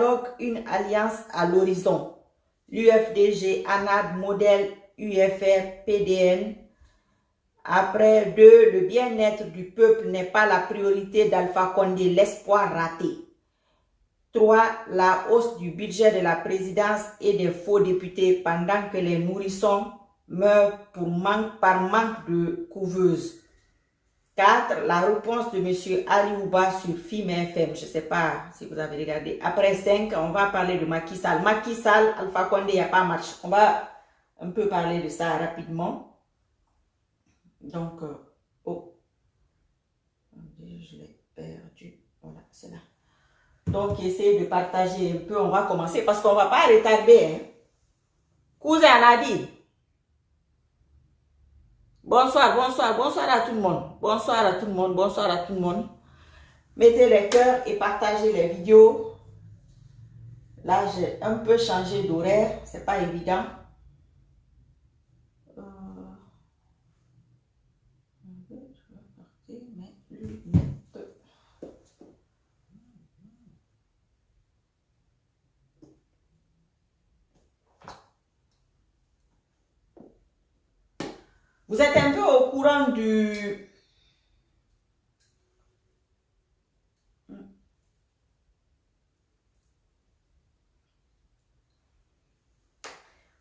dialogue, une alliance à l'horizon. L'UFDG, ANAD, modèle UFR, PDN. Après 2, le bien-être du peuple n'est pas la priorité d'Alpha Condé, l'espoir raté. 3, la hausse du budget de la présidence et des faux députés pendant que les nourrissons meurent par manque de couveuses. 4, la réponse de M. Ali Ouba sur FIM FM. Je ne sais pas si vous avez regardé. Après 5, on va parler de Macky Sall. Macky Sall, Alpha Condé, il n'y a pas marché. On va un peu parler de ça rapidement. Donc, oh, je l'ai perdu. Voilà, c'est là. Donc, essayez de partager un peu. On va commencer parce qu'on ne va pas retarder. Hein. Cousin Nadi. Bonsoir, bonsoir, bonsoir à tout le monde. Bonsoir à tout le monde, bonsoir à tout le monde. Mettez les cœurs et partagez les vidéos. Là, j'ai un peu changé d'horaire. C'est pas évident. Vous êtes un peu au courant du...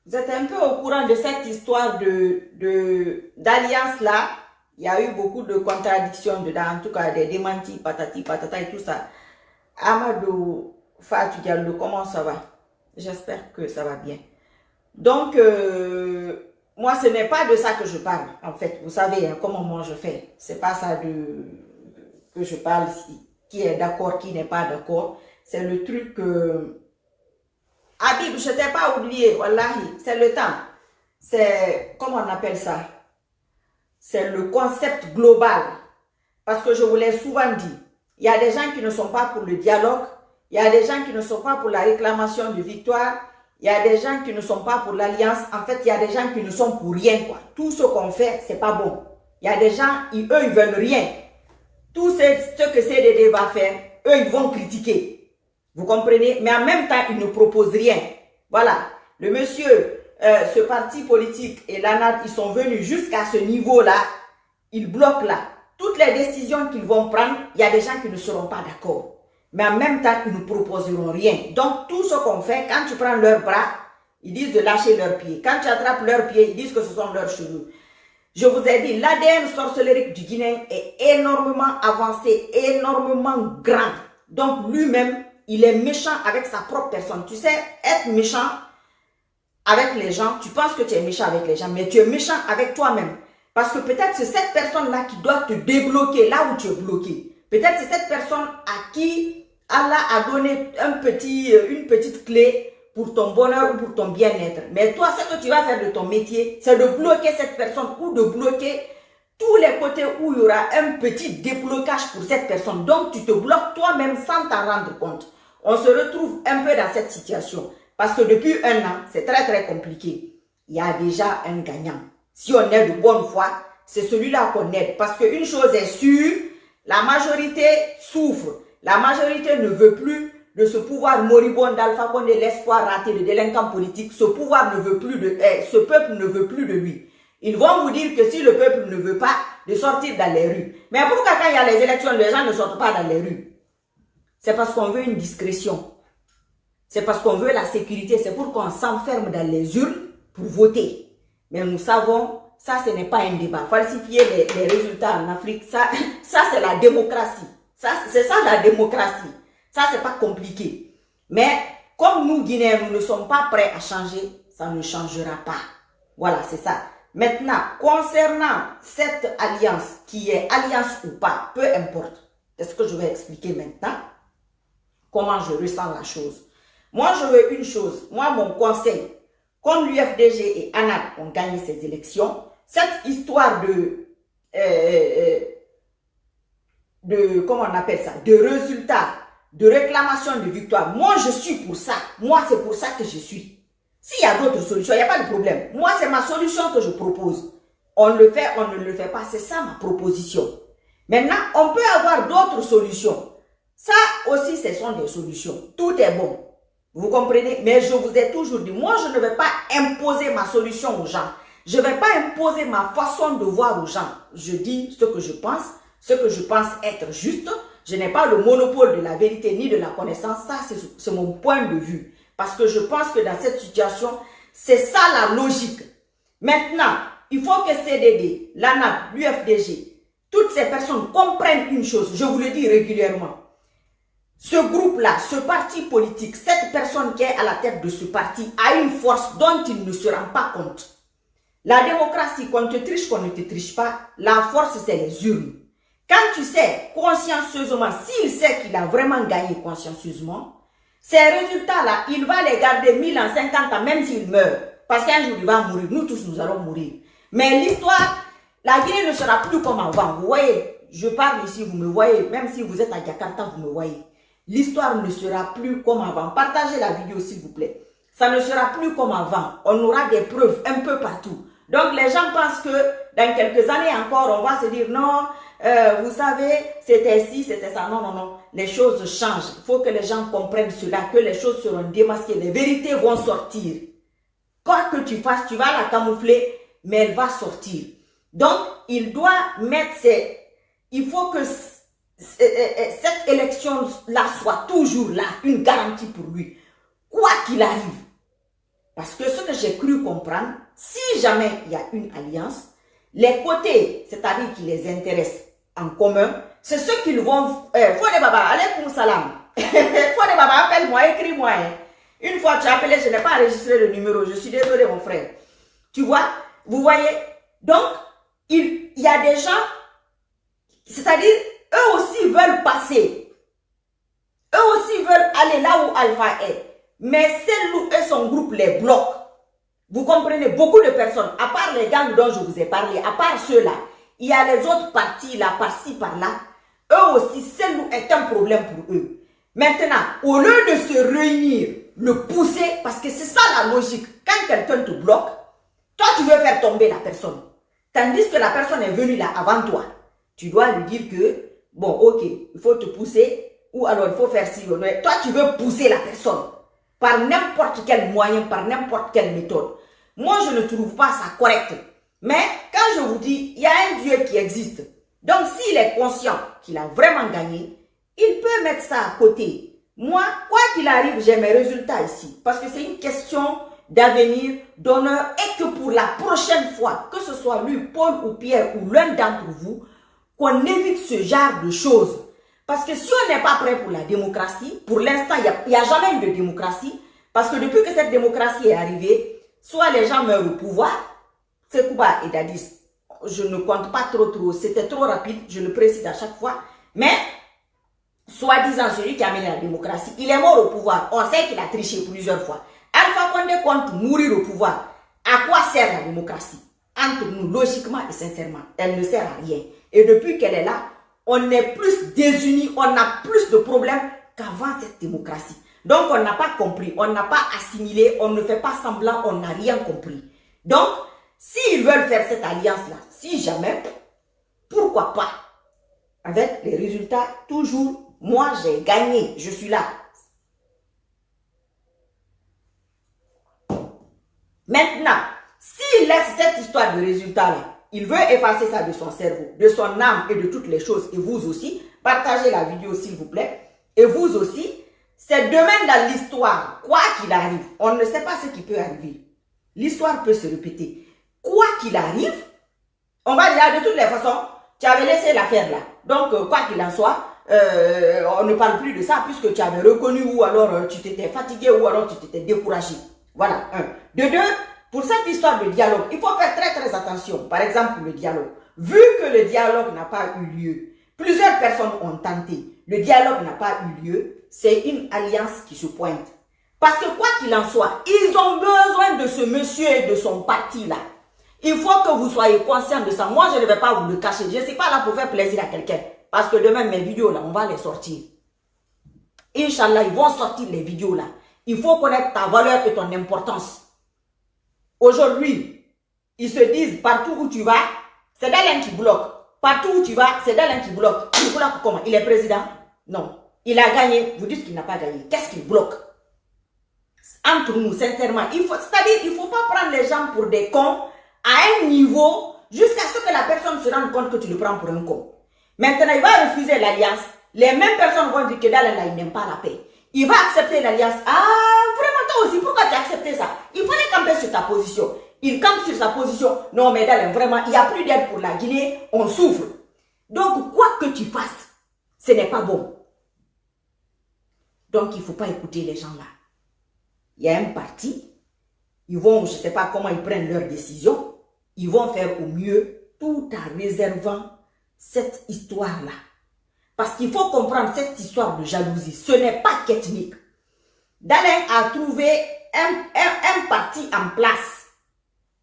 Vous êtes un peu au courant de cette histoire d'alliance là. Il y a eu beaucoup de contradictions dedans, en tout cas des démentis, patati, patata et tout ça. Amadou Fatou Diallo, comment ça va? J'espère que ça va bien. Donc, moi, ce n'est pas de ça que je parle, en fait. Vous savez, hein, comment moi je fais. C'est pas ça que je parle, qui est d'accord, qui n'est pas d'accord. C'est le truc que... Habib, je ne t'ai pas oublié, wallahi, c'est le temps. C'est, comment on appelle ça? C'est le concept global. Parce que je vous l'ai souvent dit, il y a des gens qui ne sont pas pour le dialogue, il y a des gens qui ne sont pas pour la réclamation de victoire, il y a des gens qui ne sont pas pour l'alliance. En fait, il y a des gens qui ne sont pour rien, quoi. Tout ce qu'on fait, c'est pas bon. Il y a des gens, eux, ils veulent rien. Tout ce que CDD va faire, eux, ils vont critiquer. Vous comprenez? Mais en même temps, ils ne proposent rien. Voilà. Le monsieur, ce parti politique et l'ANAD, ils sont venus jusqu'à ce niveau-là. Ils bloquent là. Toutes les décisions qu'ils vont prendre, il y a des gens qui ne seront pas d'accord. Mais en même temps, ils ne proposeront rien. Donc, tout ce qu'on fait, quand tu prends leurs bras, ils disent de lâcher leurs pieds. Quand tu attrapes leurs pieds, ils disent que ce sont leurs cheveux. Je vous ai dit, l'ADN sorcellérique du Guinéen est énormément avancé, énormément grand. Donc, lui-même, il est méchant avec sa propre personne. Tu sais, être méchant avec les gens, tu penses que tu es méchant avec les gens, mais tu es méchant avec toi-même. Parce que peut-être c'est cette personne-là qui doit te débloquer là où tu es bloqué. Peut-être c'est cette personne à qui Allah a donné une petite clé pour ton bonheur ou pour ton bien-être. Mais toi, ce que tu vas faire de ton métier, c'est de bloquer cette personne ou de bloquer tous les côtés où il y aura un petit déblocage pour cette personne. Donc, tu te bloques toi-même sans t'en rendre compte. On se retrouve un peu dans cette situation. Parce que depuis un an, c'est très très compliqué. Il y a déjà un gagnant. Si on est de bonne foi, c'est celui-là qu'on aide. Parce qu'une chose est sûre, la majorité souffre. La majorité ne veut plus de ce pouvoir moribond d'Alpha Condé, l'espoir raté de délinquants politiques. Ce pouvoir ne veut plus de... ce peuple ne veut plus de lui. Ils vont vous dire que si le peuple ne veut pas de sortir dans les rues. Mais pourquoi quand il y a les élections, les gens ne sortent pas dans les rues? C'est parce qu'on veut une discrétion. C'est parce qu'on veut la sécurité. C'est pour qu'on s'enferme dans les urnes pour voter. Mais nous savons, ça ce n'est pas un débat. Falsifier les résultats en Afrique, ça c'est la démocratie. C'est ça la démocratie. Ça c'est pas compliqué. Mais comme nous Guinéens, nous ne sommes pas prêts à changer, ça ne changera pas. Voilà, c'est ça. Maintenant, concernant cette alliance, qui est alliance ou pas, peu importe. C'est ce que je vais expliquer maintenant. Comment je ressens la chose. Moi, je veux une chose. Moi, mon conseil, comme l'UFDG et ANAD ont gagné ces élections, cette histoire comment on appelle ça, de résultats, de réclamation de victoire, moi, je suis pour ça. Moi, c'est pour ça que je suis. S'il y a d'autres solutions, il n'y a pas de problème. Moi, c'est ma solution que je propose. On le fait, on ne le fait pas. C'est ça ma proposition. Maintenant, on peut avoir d'autres solutions. Ça aussi, ce sont des solutions. Tout est bon. Vous comprenez? Mais je vous ai toujours dit, moi, je ne vais pas imposer ma solution aux gens. Je ne vais pas imposer ma façon de voir aux gens. Je dis ce que je pense être juste. Je n'ai pas le monopole de la vérité ni de la connaissance. Ça, c'est mon point de vue. Parce que je pense que dans cette situation, c'est ça la logique. Maintenant, il faut que CDD, l'ANAP, l'UFDG, toutes ces personnes comprennent une chose. Je vous le dis régulièrement. Ce groupe-là, ce parti politique, cette personne qui est à la tête de ce parti a une force dont il ne se rend pas compte. La démocratie, qu'on te triche, qu'on ne te triche pas, la force, c'est les urnes. Quand tu sais consciencieusement, s'il sait qu'il a vraiment gagné consciencieusement, ces résultats-là, il va les garder 1000 ans, 50 ans, même s'il meurt. Parce qu'un jour, il va mourir. Nous tous, nous allons mourir. Mais l'histoire, la Guinée ne sera plus comme avant. Vous voyez, je parle ici, vous me voyez. Même si vous êtes à Jakarta, vous me voyez. L'histoire ne sera plus comme avant. Partagez la vidéo, s'il vous plaît. Ça ne sera plus comme avant. On aura des preuves un peu partout. Donc, les gens pensent que dans quelques années encore, on va se dire non, vous savez, c'était ci, c'était ça. Non, non, non. Les choses changent. Il faut que les gens comprennent cela, que les choses seront démasquées. Les vérités vont sortir. Quoi que tu fasses, tu vas la camoufler, mais elle va sortir. Donc, il doit mettre ses... Il faut que cette élection-là soit toujours là, une garantie pour lui. Quoi qu'il arrive. Parce que ce que j'ai cru comprendre, si jamais il y a une alliance, les côtés, c'est-à-dire qui les intéressent en commun, c'est ceux qu'ils vont... Fodé Baba, allez pour salam. Fodé Baba, appelle-moi, écris-moi. Hein. Une fois tu as appelé, je n'ai pas enregistré le numéro. Je suis désolé, mon frère. Tu vois, vous voyez. Donc, il y a des gens, c'est-à-dire, eux aussi veulent passer. Eux aussi veulent aller là où Alpha est. Mais Selou et son groupe les bloquent. Vous comprenez, beaucoup de personnes, à part les gangs dont je vous ai parlé, à part ceux-là, il y a les autres partis là, par-ci, par-là. Eux aussi, Selou est un problème pour eux. Maintenant, au lieu de se réunir, le pousser, parce que c'est ça la logique. Quand quelqu'un te bloque, toi tu veux faire tomber la personne. Tandis que la personne est venue là avant toi. Tu dois lui dire que, bon, ok, il faut te pousser, ou alors il faut faire ci. Toi tu veux pousser la personne. Par n'importe quel moyen, par n'importe quelle méthode. Moi, je ne trouve pas ça correct. Mais quand je vous dis, il y a un Dieu qui existe. Donc, s'il est conscient qu'il a vraiment gagné, il peut mettre ça à côté. Moi, quoi qu'il arrive, j'ai mes résultats ici. Parce que c'est une question d'avenir, d'honneur, et que pour la prochaine fois, que ce soit lui, Paul ou Pierre, ou l'un d'entre vous, qu'on évite ce genre de choses. Parce que si on n'est pas prêt pour la démocratie, pour l'instant, il n'y a jamais eu de démocratie. Parce que depuis que cette démocratie est arrivée, soit les gens meurent au pouvoir, c'est Kuba et Dadis. Je ne compte pas trop, c'était trop rapide, je le précise à chaque fois. Mais, soi-disant, celui qui a mené la démocratie, il est mort au pouvoir. On sait qu'il a triché plusieurs fois. Alpha Condé compte mourir au pouvoir. À quoi sert la démocratie? Entre nous, logiquement et sincèrement, elle ne sert à rien. Et depuis qu'elle est là, on est plus désunis, on a plus de problèmes qu'avant cette démocratie. Donc, on n'a pas compris, on n'a pas assimilé, on ne fait pas semblant, on n'a rien compris. Donc, s'ils veulent faire cette alliance-là, si jamais, pourquoi pas? Avec les résultats, toujours, moi j'ai gagné, je suis là. Maintenant, s'il laisse cette histoire de résultats-là, il veut effacer ça de son cerveau, de son âme et de toutes les choses, et vous aussi, partagez la vidéo s'il vous plaît, et vous aussi, c'est demain dans l'histoire, quoi qu'il arrive, on ne sait pas ce qui peut arriver. L'histoire peut se répéter. Quoi qu'il arrive, on va dire de toutes les façons, tu avais laissé l'affaire là. Donc, quoi qu'il en soit, on ne parle plus de ça puisque tu avais reconnu ou alors tu t'étais fatigué ou alors tu t'étais découragé. Voilà, un. De deux, pour cette histoire de dialogue, il faut faire très attention. Par exemple, le dialogue. Vu que le dialogue n'a pas eu lieu, plusieurs personnes ont tenté. Le dialogue n'a pas eu lieu. C'est une alliance qui se pointe. Parce que quoi qu'il en soit, ils ont besoin de ce monsieur et de son parti-là. Il faut que vous soyez conscient de ça. Moi, je ne vais pas vous le cacher. Je ne suis pas là pour faire plaisir à quelqu'un. Parce que demain, mes vidéos, là, on va les sortir. Inch'Allah, ils vont sortir les vidéos, là. Il faut connaître ta valeur et ton importance. Aujourd'hui, ils se disent, partout où tu vas, c'est Dalen qui bloque. Partout où tu vas, c'est Dalen qui bloque. Il bloque comment? Il est président? Non. Il a gagné. Vous dites qu'il n'a pas gagné. Qu'est-ce qu'il bloque? entre nous, sincèrement. C'est-à-dire, il ne faut pas prendre les gens pour des cons à un niveau jusqu'à ce que la personne se rende compte que tu le prends pour un con. Maintenant, il va refuser l'alliance. Les mêmes personnes vont dire que là, il n'aime pas la paix. Il va accepter l'alliance. Ah, vraiment, toi aussi, pourquoi tu as accepté ça? Il fallait camper sur ta position. Il campe sur sa position. Non, mais là, vraiment, il n'y a plus d'aide pour la Guinée. On souffre. Donc, quoi que tu fasses, ce n'est pas bon. Donc, il ne faut pas écouter les gens là. Il y a un parti. Ils vont, je ne sais pas comment ils prennent leurs décisions. Ils vont faire au mieux tout en réservant cette histoire-là. Parce qu'il faut comprendre cette histoire de jalousie. Ce n'est pas qu'ethnique. Dalen a trouvé un parti en place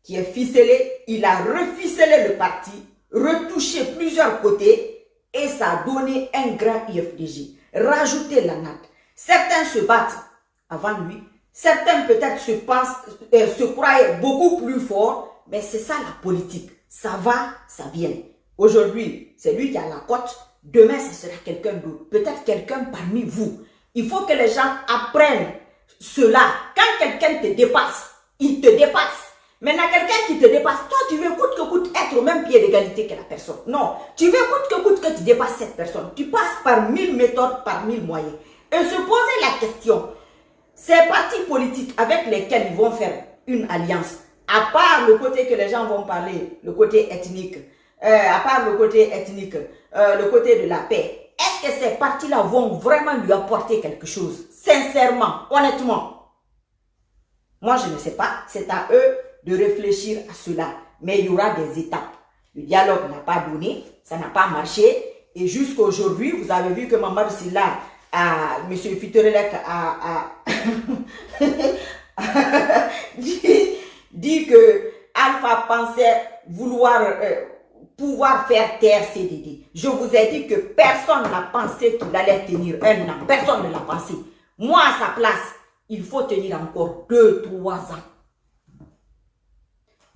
qui est ficelé. Il a reficelé le parti, retouché plusieurs côtés et ça a donné un grand IFDG. Rajouter la natte. Certains se battent avant lui. Certains peut-être se croyaient beaucoup plus forts. Mais c'est ça la politique. Ça va, ça vient. Aujourd'hui, c'est lui qui a la cote. Demain, ce sera quelqu'un d'autre. Peut-être quelqu'un parmi vous. Il faut que les gens apprennent cela. Quand quelqu'un te dépasse, il te dépasse. Maintenant, quelqu'un qui te dépasse, toi, tu veux coûte que coûte être au même pied d'égalité que la personne. Non, tu veux coûte que tu dépasses cette personne. Tu passes par 1000 méthodes, par 1000 moyens. Et se poser la question, ces partis politiques avec lesquels ils vont faire une alliance, à part le côté que les gens vont parler, le côté ethnique, à part le côté ethnique, le côté de la paix, est-ce que ces partis-là vont vraiment lui apporter quelque chose? Sincèrement, honnêtement. Moi, je ne sais pas. C'est à eux de réfléchir à cela. Mais il y aura des étapes. Le dialogue n'a pas donné, ça n'a pas marché. Et jusqu'à aujourd'hui, vous avez vu que Mamadou Sylla, M. Fiterelek dit que Alpha pensait vouloir pouvoir faire taire CDD. Je vous ai dit que personne n'a pensé qu'il allait tenir un an. Personne ne l'a pensé. Moi, à sa place, il faut tenir encore 2-3 ans.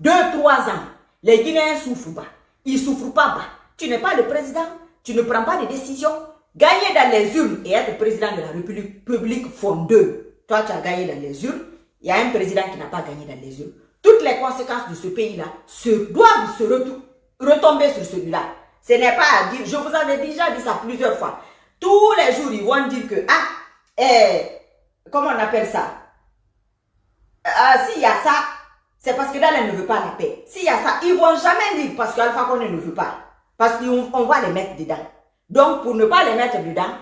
2-3 ans. Les Guinéens souffrent pas. Ils ne souffrent pas bas. Tu n'es pas le président. Tu ne prends pas de décisions. Gagner dans les urnes et être président de la République font deux. Toi, tu as gagné dans les urnes. Il y a un président qui n'a pas gagné dans les urnes. Toutes les conséquences de ce pays-là doivent se retomber sur celui-là. Ce n'est pas à dire, je vous avais déjà dit ça plusieurs fois. Tous les jours, ils vont dire que, comment on appelle ça? S'il y a ça, c'est parce que Dalen ne veut pas la paix. S'il y a ça, ils ne vont jamais dire parce qu'Alpha Condé ne veut pas. Parce qu'on va les mettre dedans. Donc, pour ne pas les mettre dedans,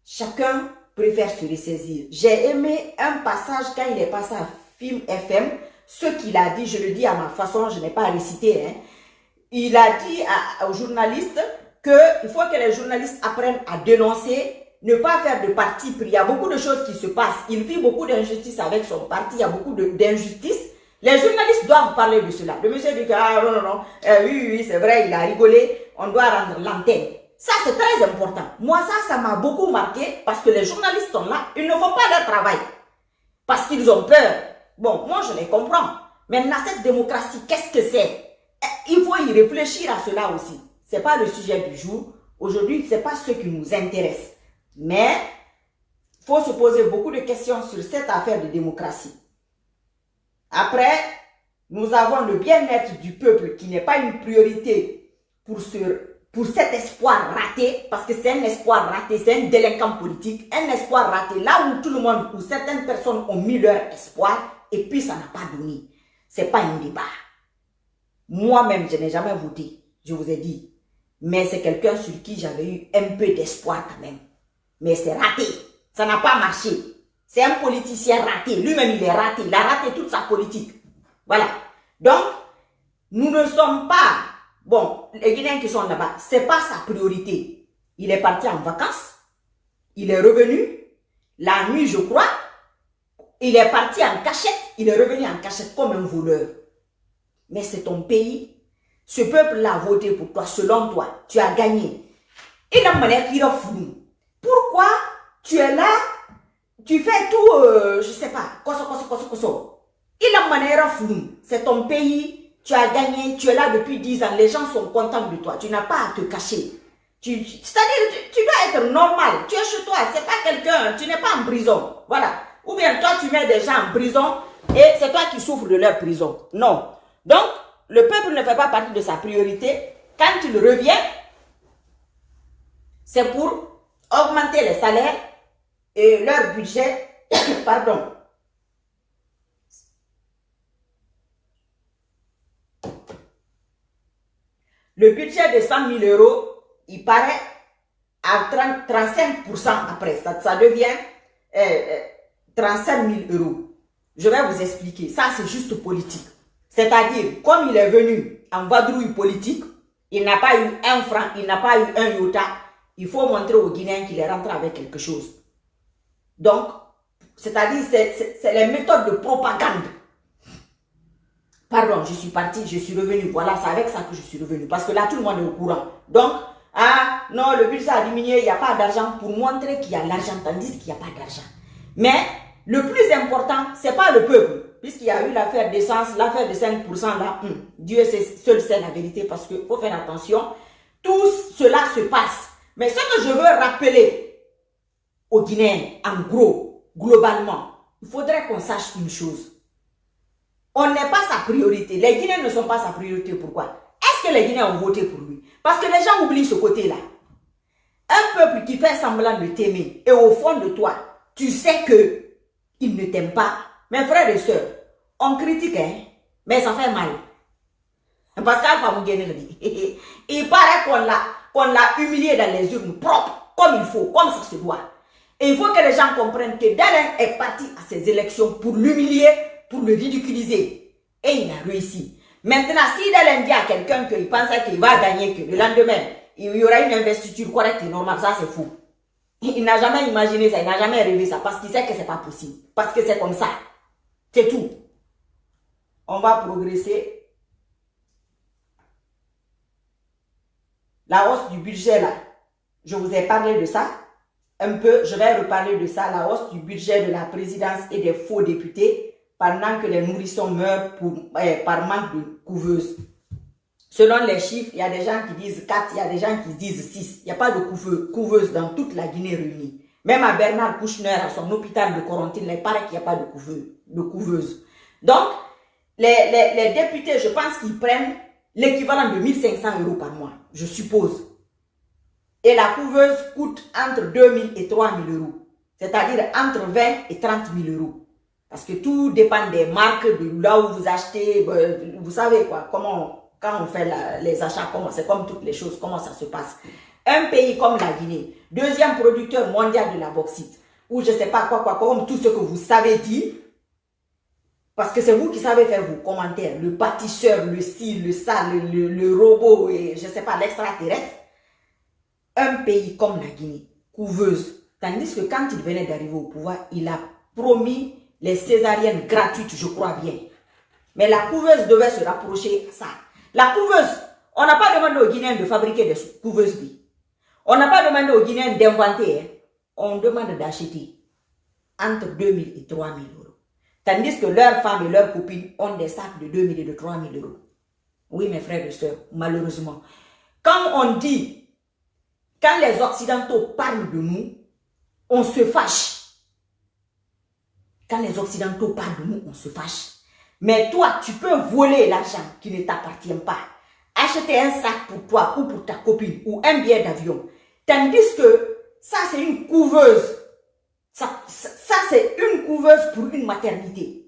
chacun préfère se ressaisir. J'ai aimé un passage quand il est passé à Film FM. Ce qu'il a dit, je le dis à ma façon, je n'ai pas récité. Hein. Il a dit aux journalistes qu'il faut que les journalistes apprennent à dénoncer, ne pas faire de parti pris. Il y a beaucoup de choses qui se passent. Il vit beaucoup d'injustices avec son parti. Il y a beaucoup d'injustices. Les journalistes doivent parler de cela. Le monsieur dit que, ah non, oui, c'est vrai, il a rigolé. On doit rendre l'antenne. Ça, c'est très important. Moi, ça m'a beaucoup marqué parce que les journalistes sont là. Ils ne font pas leur travail. Parce qu'ils ont peur. Bon, moi, je les comprends. Maintenant, cette démocratie, qu'est-ce que c'est? Il faut y réfléchir à cela aussi. Ce n'est pas le sujet du jour. Aujourd'hui, ce n'est pas ce qui nous intéresse. Mais, il faut se poser beaucoup de questions sur cette affaire de démocratie. Après, nous avons le bien-être du peuple qui n'est pas une priorité pour cet espoir raté, parce que c'est un espoir raté, c'est un délinquant politique, un espoir raté, là où tout le monde, où certaines personnes ont mis leur espoir, et puis ça n'a pas donné. Ce n'est pas un débat. Moi-même, je n'ai jamais voté, je vous ai dit. Mais c'est quelqu'un sur qui j'avais eu un peu d'espoir quand même. Mais c'est raté. Ça n'a pas marché. C'est un politicien raté. Lui-même, il est raté. Il a raté toute sa politique. Voilà. Donc, nous ne sommes pas... Bon, les Guinéens qui sont là-bas, ce n'est pas sa priorité. Il est parti en vacances. Il est revenu. La nuit, je crois. Il est parti en cachette. Il est revenu en cachette comme un voleur. Mais c'est ton pays. Ce peuple-là a voté pour toi, selon toi. Tu as gagné. Il a manière qu'il a fou. Pourquoi tu es là? Tu fais tout, je ne sais pas. Il a manière fou. C'est ton pays. Tu as gagné. Tu es là depuis 10 ans. Les gens sont contents de toi. Tu n'as pas à te cacher. C'est-à-dire, tu dois être normal. Tu es chez toi. C'est pas quelqu'un. Tu n'es pas en prison. Voilà. Ou bien toi, tu mets des gens en prison et c'est toi qui souffres de leur prison. Non. Donc, le peuple ne fait pas partie de sa priorité. Quand il revient, c'est pour augmenter les salaires et leur budget, pardon. Le budget de 100 000 euros, il paraît à 35% après. Ça devient 35 000 euros. Je vais vous expliquer. Ça, c'est juste politique. C'est-à-dire, comme il est venu en vadrouille politique, il n'a pas eu un franc, il n'a pas eu un iota. Il faut montrer aux Guinéens qu'il est rentré avec quelque chose. Donc, c'est-à-dire, c'est les méthodes de propagande. Pardon, je suis partie, je suis revenue. Voilà, c'est avec ça que je suis revenue. Parce que là, tout le monde est au courant. Donc, ah, non, le budget a diminué, il n'y a pas d'argent pour montrer qu'il y a l'argent, tandis qu'il n'y a pas d'argent. Mais, le plus important, ce n'est pas le peuple. Puisqu'il y a eu l'affaire d'essence, l'affaire de 5% là, Dieu seul sait la vérité parce qu'il faut faire attention. Tout cela se passe. Mais ce que je veux rappeler aux Guinéens, en gros, globalement, il faudrait qu'on sache une chose. On n'est pas sa priorité. Les Guinéens ne sont pas sa priorité. Pourquoi? Est-ce que les Guinéens ont voté pour lui? Parce que les gens oublient ce côté-là. Un peuple qui fait semblant de t'aimer et au fond de toi, tu sais que il ne t'aime pas. Mes frères et sœurs, on critique, hein, mais ça fait mal. Parce qu'Alpha Mougéné dit, il paraît qu'on l'a humilié dans les urnes propres, comme il faut, comme ça se doit. Et il faut que les gens comprennent que Dalen est parti à ces élections pour l'humilier, pour le ridiculiser. Et il a réussi. Maintenant, si Dalen dit à quelqu'un qu'il pensait qu'il va gagner, que le lendemain, il y aura une investiture correcte et normale, ça c'est fou. Il n'a jamais imaginé ça, il n'a jamais rêvé ça, parce qu'il sait que c'est pas possible. Parce que c'est comme ça. C'est tout. On va progresser. La hausse du budget là, je vous ai parlé de ça. Un peu, je vais reparler de ça, la hausse du budget de la présidence et des faux députés pendant que les nourrissons meurent par manque de couveuses. Selon les chiffres, il y a des gens qui disent 4, il y a des gens qui disent 6. Il n'y a pas de couveuse dans toute la Guinée réunie. Même à Bernard Kouchner, à son hôpital de Corentin, il paraît qu'il n'y a pas de couveuse. Donc, les députés, je pense qu'ils prennent l'équivalent de 1 500 euros par mois, je suppose. Et la couveuse coûte entre 2 000 et 3 000 euros. C'est-à-dire entre 20 et 30 000 euros. Parce que tout dépend des marques, de là où vous achetez, vous savez quoi, comment, quand on fait les achats, c'est comme toutes les choses, comment ça se passe. Un pays comme la Guinée, deuxième producteur mondial de la bauxite, ou je ne sais pas quoi, comme tout ce que vous savez dire, parce que c'est vous qui savez faire vos commentaires, le bâtisseur, le ci, le ça, le robot, et je ne sais pas, l'extraterrestre. Un pays comme la Guinée, couveuse, tandis que quand il venait d'arriver au pouvoir, il a promis les césariennes gratuites, je crois bien. Mais la couveuse devait se rapprocher à ça. La couveuse, on n'a pas demandé aux Guinéens de fabriquer des couveuses. On n'a pas demandé aux Guinéens d'inventer. Hein. On demande d'acheter entre 2 000 et 3 000 euros. Tandis que leurs femmes et leurs copines ont des sacs de 2 000 et de 3 000 euros. Oui, mes frères et sœurs, malheureusement. Quand on dit, quand les Occidentaux parlent de nous, on se fâche. Quand les Occidentaux parlent de nous, on se fâche. Mais toi, tu peux voler l'argent qui ne t'appartient pas. Acheter un sac pour toi ou pour ta copine ou un billet d'avion. Tandis que ça, c'est une couveuse. Ça c'est une couveuse pour une maternité.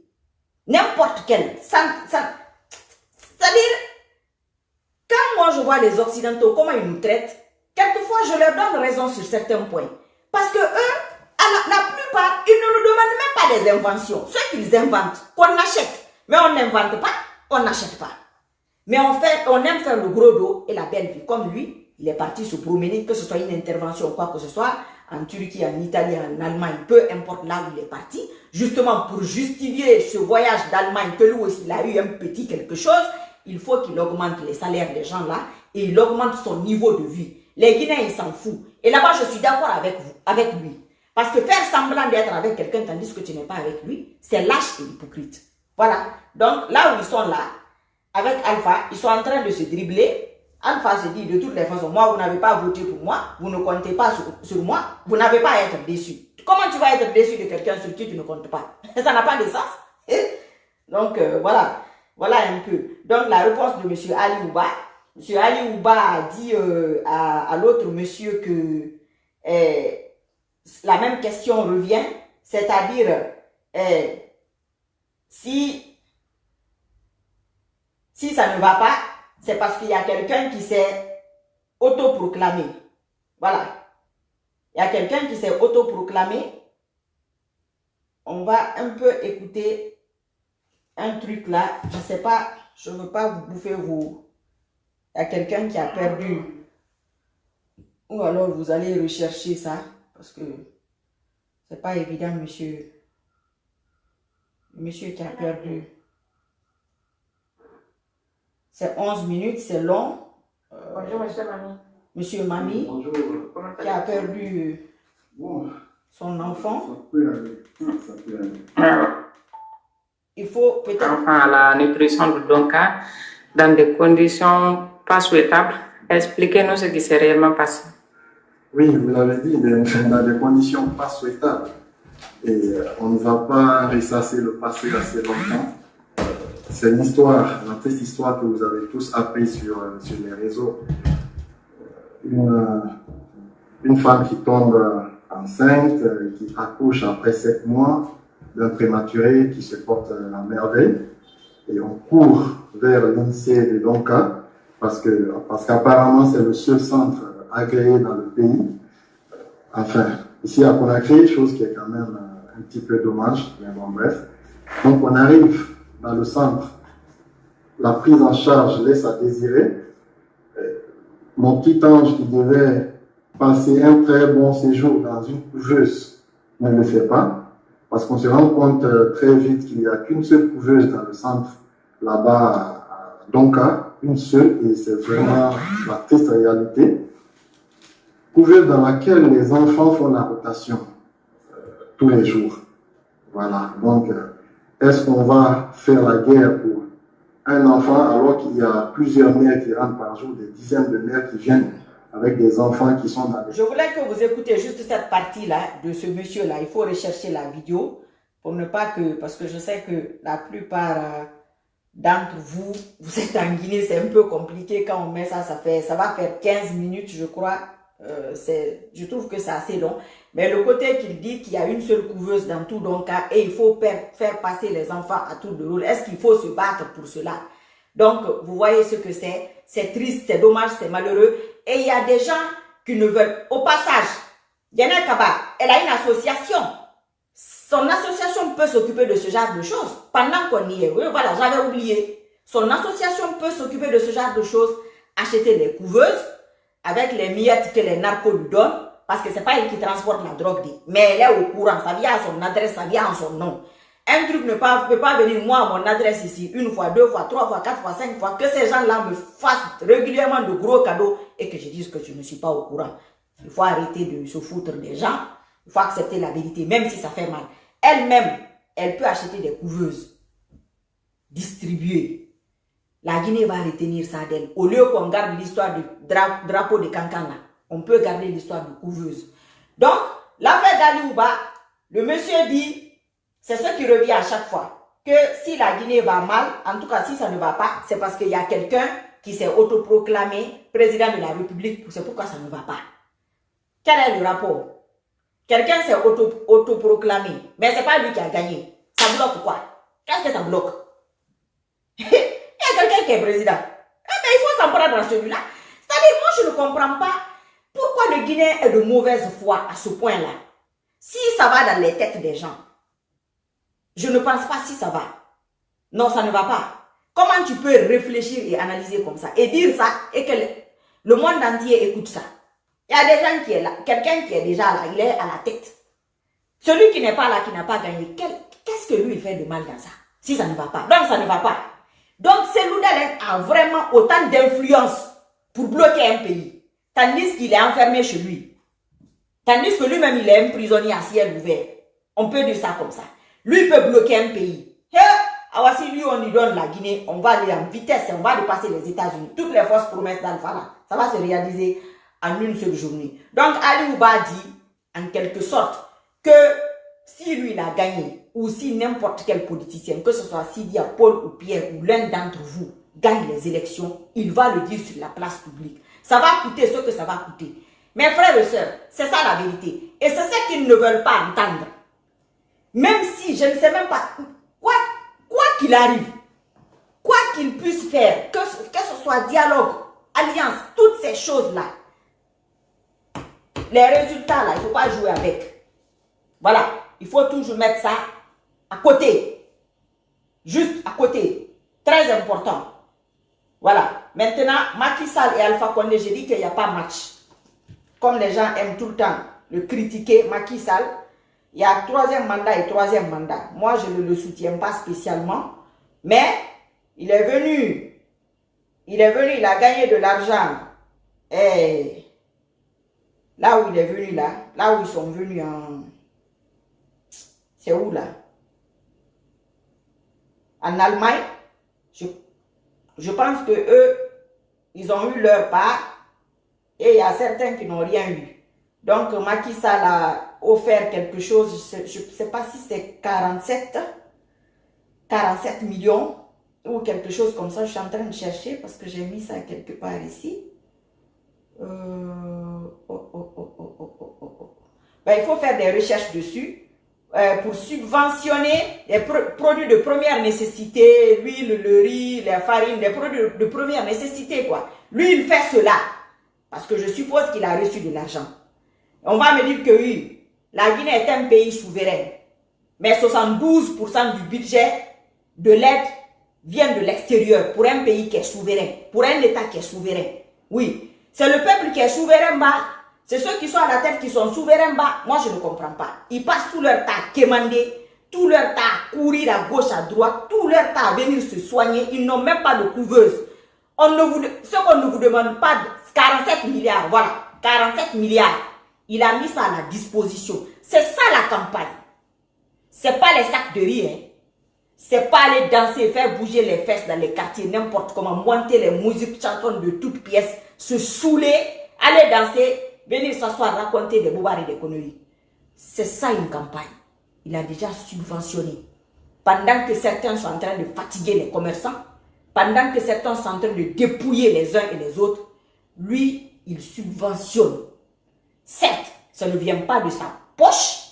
N'importe quelle. C'est-à-dire, quand moi je vois les Occidentaux, comment ils nous traitent, quelquefois je leur donne raison sur certains points. Parce que eux, la plupart, ils ne nous demandent même pas des inventions. Ce qu'ils inventent, qu'on achète. Mais on n'invente pas, on n'achète pas. Mais on aime faire le gros dos et la belle vie. Comme lui, il est parti se promener, que ce soit une intervention ou quoi que ce soit, en Turquie, en Italie, en Allemagne, peu importe là où il est parti, justement pour justifier ce voyage d'Allemagne, que lui aussi il a eu un petit quelque chose, il faut qu'il augmente les salaires des gens là et il augmente son niveau de vie. Les Guinéens, ils s'en foutent. Et là-bas, je suis d'accord avec lui. Parce que faire semblant d'être avec quelqu'un tandis que tu n'es pas avec lui, c'est lâche et hypocrite. Voilà. Donc, là où ils sont là, avec Alpha, ils sont en train de se dribbler. Alpha se dit, de toutes les façons, moi, vous n'avez pas voté pour moi, vous ne comptez pas sur moi, vous n'avez pas à être déçu. Comment tu vas être déçu de quelqu'un sur qui tu ne comptes pas? Ça n'a pas de sens. Donc, voilà. Voilà un peu. Donc, la réponse de M. Ali Ouba. M. Ali Ouba a dit à l'autre monsieur que la même question revient. C'est-à-dire, si ça ne va pas, c'est parce qu'il y a quelqu'un qui s'est autoproclamé. Voilà. Il y a quelqu'un qui s'est autoproclamé. On va un peu écouter un truc là. Je ne sais pas, je ne veux pas vous bouffer vos... Il y a quelqu'un qui a perdu. Ou alors vous allez rechercher ça. Parce que c'est pas évident, monsieur. Monsieur qui a perdu. C'est 11 minutes, c'est long. Bonjour, monsieur Mami. Monsieur Mami, Bonjour. qui a perdu son enfant. Ça peut aller. Ça peut aller. Il faut peut-être... Enfant à la nutrition de Donka dans des conditions pas souhaitables. Expliquez-nous ce qui s'est réellement passé. Oui, vous l'avez dit, dans des conditions pas souhaitables. Et on ne va pas ressasser le passé assez longtemps. C'est l'histoire, la triste histoire que vous avez tous appris sur les réseaux. Une femme qui tombe enceinte, qui accouche après 7 mois, d'un prématuré qui se porte à merveille. Et on court vers l'INSEE de Donka parce qu'apparemment c'est le seul centre agréé dans le pays. Enfin, ici à Conakry, chose qui est quand même un petit peu dommage, mais bon bref. Donc on arrive dans le centre, la prise en charge laisse à désirer. Mon petit ange qui devait passer un très bon séjour dans une couveuse ne le fait pas, parce qu'on se rend compte très vite qu'il n'y a qu'une seule couveuse dans le centre, là-bas à Donka, une seule, et c'est vraiment la triste réalité. Couveuse dans laquelle les enfants font la rotation tous les jours. Voilà, donc est-ce qu'on va faire la guerre pour un enfant alors qu'il y a plusieurs mères qui rentrent par jour, des dizaines de mères qui viennent avec des enfants qui sont dans les... Je voulais que vous écoutiez juste cette partie-là de ce monsieur-là. Il faut rechercher la vidéo pour ne pas que... Parce que je sais que la plupart d'entre vous, vous êtes en Guinée, c'est un peu compliqué quand on met ça, ça va faire 15 minutes, je crois. Je trouve que c'est assez long. Mais le côté qu'il dit qu'il y a une seule couveuse dans tout Donka et il faut faire passer les enfants à tour de rôle, est-ce qu'il faut se battre pour cela? Donc, vous voyez ce que c'est triste, c'est dommage, c'est malheureux. Et il y a des gens qui ne veulent... Au passage, Yana Kaba, elle a une association. Son association peut s'occuper de ce genre de choses. Pendant qu'on y est, oui, voilà, j'avais oublié. Son association peut s'occuper de ce genre de choses. Acheter les couveuses avec les miettes que les narcos lui donnent. Parce que c'est pas elle qui transporte la drogue. Mais elle est au courant. Ça vient à son adresse, ça vient en son nom. Un truc ne peut pas venir, moi, à mon adresse ici, 1 fois, 2 fois, 3 fois, 4 fois, 5 fois, que ces gens-là me fassent régulièrement de gros cadeaux et que je dise que je ne suis pas au courant. Il faut arrêter de se foutre des gens. Il faut accepter la vérité, même si ça fait mal. Elle-même, elle peut acheter des couveuses, distribuer. La Guinée va retenir ça d'elle. Au lieu qu'on garde l'histoire du drapeau de Cancan, là, on peut garder l'histoire de couveuse. Donc, l'affaire d'Ali Ouba, le monsieur dit... C'est ce qui revient à chaque fois. Que si la Guinée va mal, en tout cas si ça ne va pas, c'est parce qu'il y a quelqu'un qui s'est autoproclamé président de la République. C'est pourquoi ça ne va pas. Quel est le rapport? Quelqu'un s'est autoproclamé, mais ce n'est pas lui qui a gagné. Ça bloque quoi? Qu'est-ce que ça bloque? Il y a quelqu'un qui est président. Mais il faut s'en prendre à celui-là. C'est-à-dire, moi je ne comprends pas pourquoi le Guinéen est de mauvaise foi à ce point-là. Si ça va dans les têtes des gens, je ne pense pas si ça va. Non, ça ne va pas. Comment tu peux réfléchir et analyser comme ça et dire ça et que le monde entier écoute ça? Il y a des gens qui sont là. Quelqu'un qui est déjà là, il est à la tête. Celui qui n'est pas là, qui n'a pas gagné, qu'est-ce que lui il fait de mal dans ça? Si ça ne va pas. Donc ça ne va pas. Donc Seloudel a vraiment autant d'influence pour bloquer un pays. Tandis qu'il est enfermé chez lui. Tandis que lui-même il est un prisonnier à ciel ouvert. On peut dire ça comme ça. Lui peut bloquer un pays. Alors si lui on lui donne la Guinée, on va aller en vitesse, on va dépasser les États-Unis. Toutes les fausses promesses d'Alpha là, ça va se réaliser en une seule journée. Donc Ali Ouba dit, en quelque sorte, que si lui il a gagné, ou si n'importe quel politicien, que ce soit Sidia, Paul ou Pierre, ou l'un d'entre vous, gagne les élections, il va le dire sur la place publique. Ça va coûter ce que ça va coûter. Mes frères et sœurs, c'est ça la vérité. Et c'est ça qu'ils ne veulent pas entendre. Même si, je ne sais même pas, quoi qu'il arrive, quoi qu'il puisse faire, que ce soit dialogue, alliance, toutes ces choses-là, les résultats là, il ne faut pas jouer avec. Voilà, il faut toujours mettre ça à côté. Juste à côté. Très important. Voilà. Maintenant, Macky Sall et Alpha Condé, j'ai dit qu'il n'y a pas match. Comme les gens aiment tout le temps le critiquer, Macky Sall, il y a troisième mandat et troisième mandat. Moi, je ne le soutiens pas spécialement. Mais, il est venu, il a gagné de l'argent. Et là où il est venu, là où ils sont venus en... C'est où là? En Allemagne, je pense que eux, ils ont eu leur part et il y a certains qui n'ont rien eu. Donc Macky Sall a offert quelque chose, je ne sais pas si c'est 47 millions ou quelque chose comme ça. Je suis en train de chercher parce que j'ai mis ça quelque part ici. Ben, il faut faire des recherches dessus. Pour subventionner les produits de première nécessité, l'huile, le riz, la farine, les produits de première nécessité, quoi. Lui, il fait cela parce que je suppose qu'il a reçu de l'argent. On va me dire que oui, la Guinée est un pays souverain, mais 72% du budget de l'aide vient de l'extérieur pour un pays qui est souverain, pour un État qui est souverain. Oui, c'est le peuple qui est souverain, bah. C'est ceux qui sont à la tête qui sont souverains bas. Moi, je ne comprends pas. Ils passent tout leur temps à quémander, tout leur temps à courir à gauche, à droite, tout leur temps à venir se soigner. Ils n'ont même pas de couveuse. Ce qu'on ne vous demande pas, 47 milliards, voilà, 47 milliards. Il a mis ça à la disposition. C'est ça la campagne. C'est pas les sacs de riz, hein. C'est pas aller danser, faire bouger les fesses dans les quartiers, n'importe comment, monter les musiques, chansons de toutes pièces, se saouler, aller danser, venir s'asseoir, raconter des bobards et des conneries. C'est ça une campagne. Il a déjà subventionné. Pendant que certains sont en train de fatiguer les commerçants, pendant que certains sont en train de dépouiller les uns et les autres, lui, il subventionne. Certes, ça ne vient pas de sa poche.